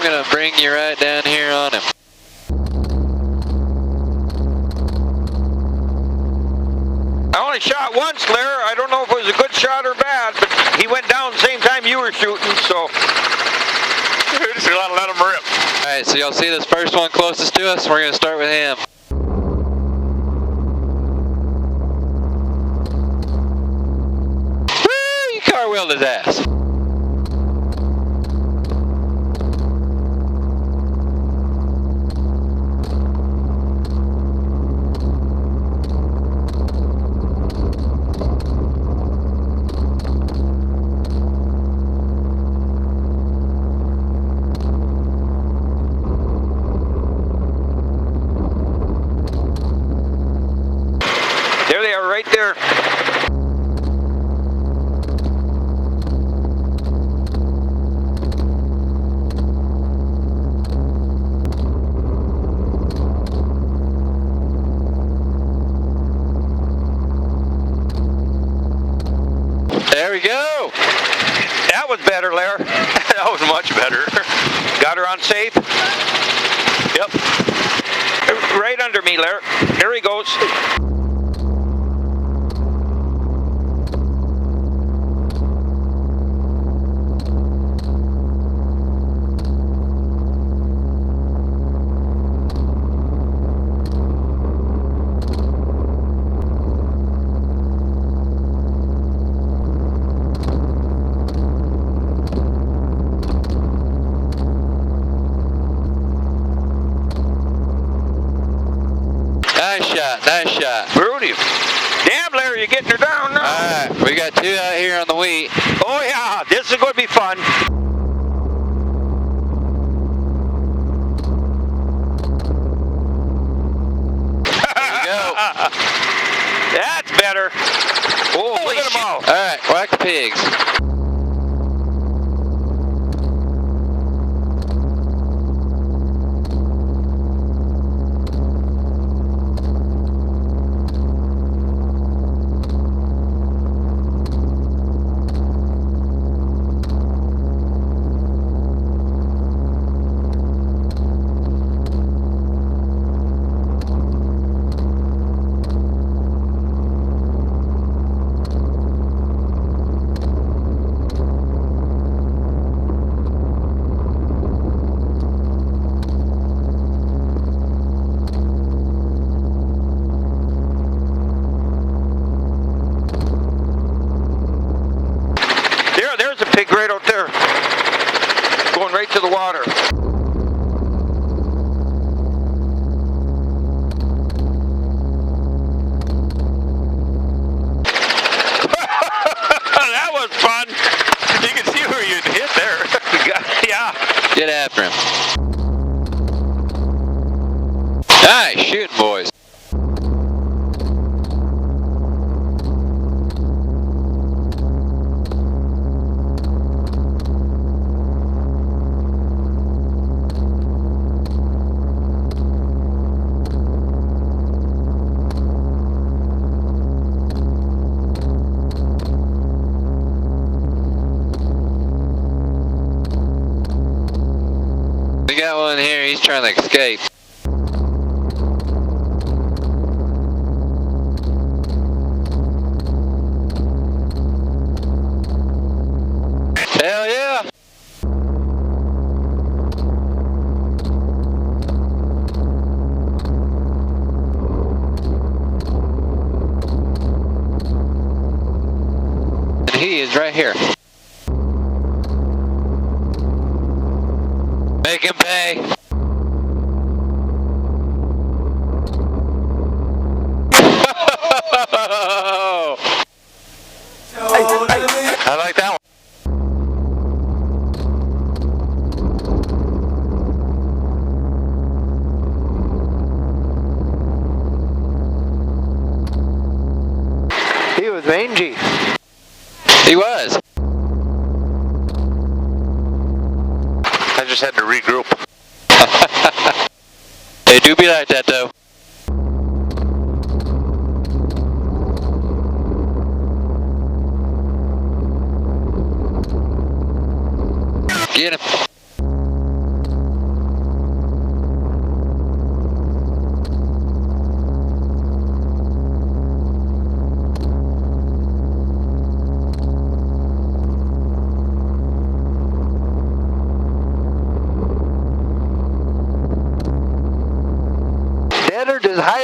gonna bring you right down here on him. I only shot once, Lair. I don't know if it was a good shot or bad, but he went down the same time you were shooting, so we just gotta let him rip. Alright, so y'all see this first one closest to us? We're gonna start with him. Woo! You car-wheeled his ass. There they are, right there. There we go. That was better, Lair. That was much better. Got her on safe. Yep. Right under me, Lair. Here he goes. Nice shot, nice shot. Rudy. Damn, Larry, you're getting her down now. Alright, we got two out here on the wheat. Oh, yeah, this is going to be fun. There you go. That's better. Oh, look at them all. Alright, whack the pigs. There's a pig right out there. Going right to the water. That was fun. You can see where you hit there. Yeah. Get after him. Nice shooting, boys. We got one here, he's trying to escape. Hell yeah! And he is right here. Make him pay. I like that one. He was mangy. He was. I just had to regroup. They do be like that though. Get him.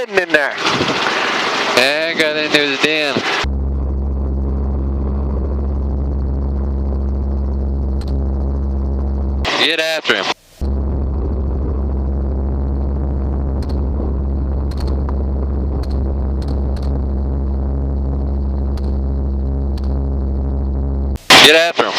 hidden in there. Yeah, got into his den. Get after him. Get after him.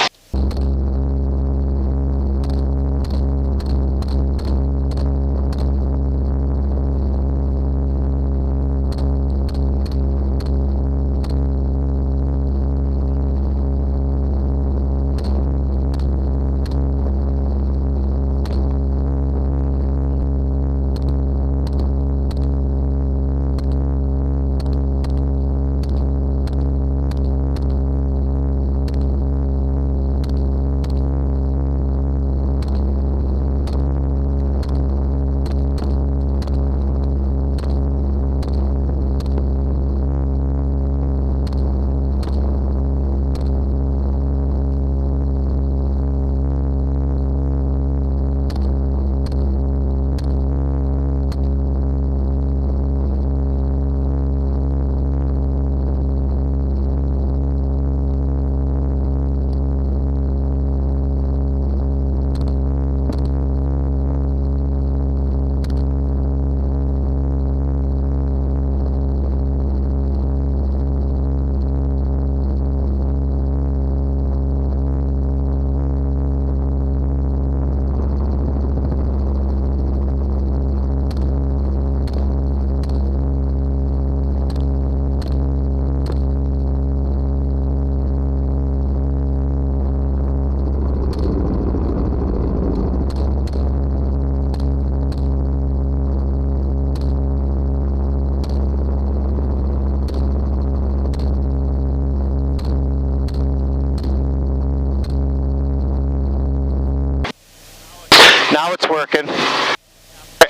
Now it's working.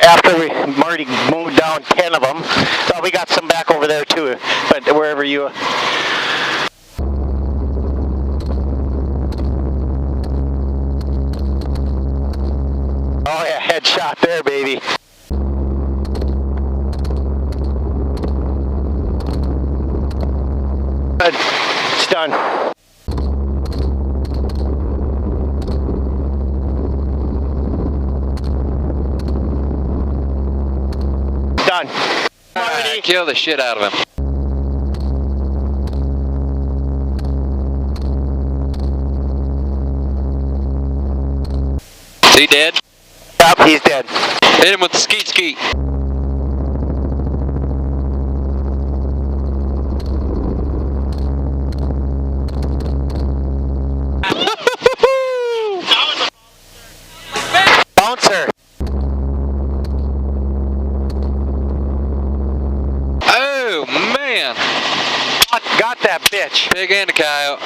After Marty moved down 10 of them, so we got some back over there too, but wherever you... Oh yeah, headshot there, baby. Good. It's done. Done. Marty. Kill the shit out of him. Is he dead? Yep, he's dead. Hit him with the skeet skeet. Bouncer. Oh man! Got that bitch. Pig and a coyote.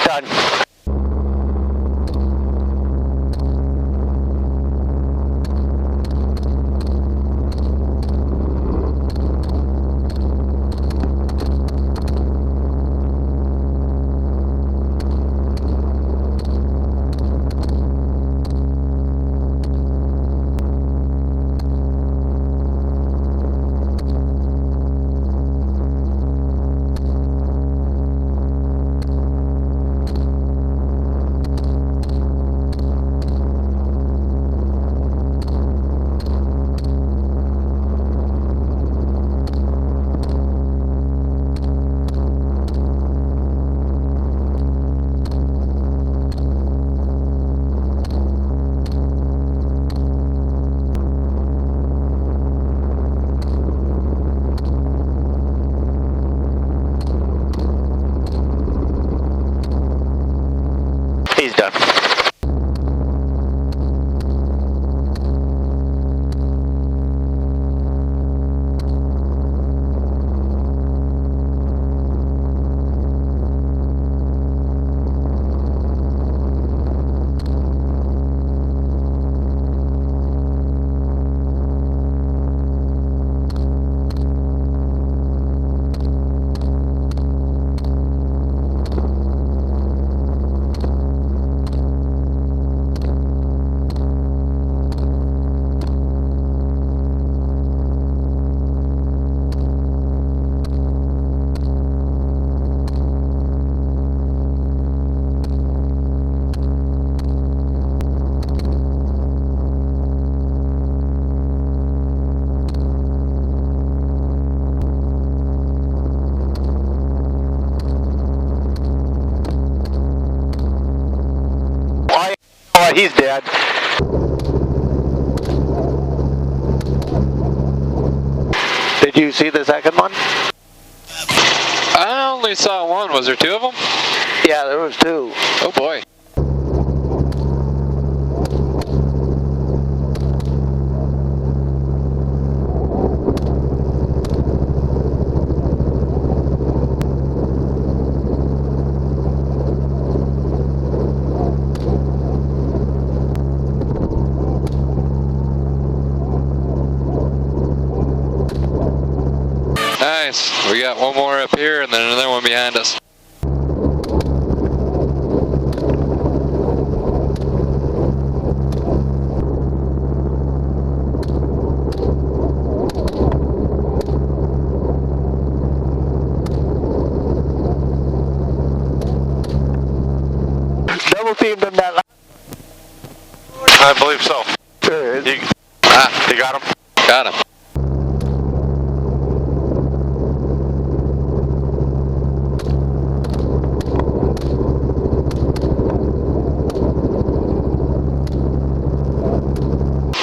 Done. He's done. he's dead. Did you see the second one? I only saw one. Was there two of them? Yeah, there was two. Oh boy. Nice. We got one more up here and then another one behind us. Double teamed him that last. I believe so. There it is. You got him? Got him.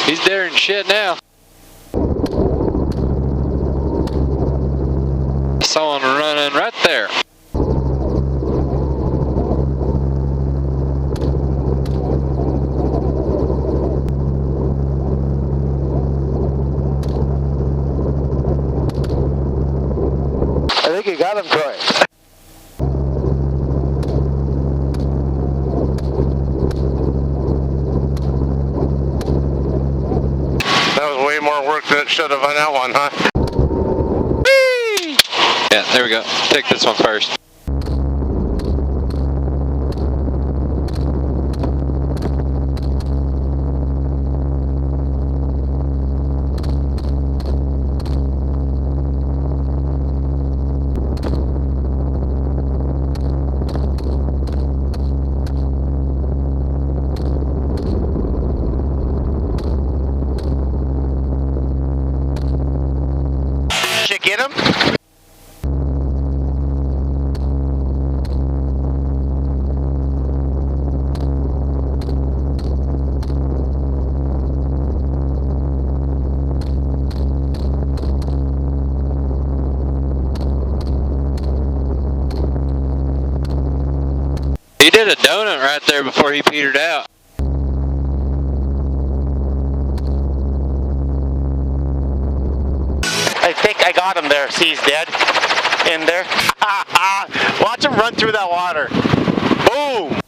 He's daring shit now. Someone running right there. I think you got him, Troy. That was way more work than it should have on that one, huh? Whee! Yeah, there we go. Take this one first. Did you get him? He did a donut right there before he petered out. I think I got him there. See, he's dead in there. Watch him run through that water. Boom!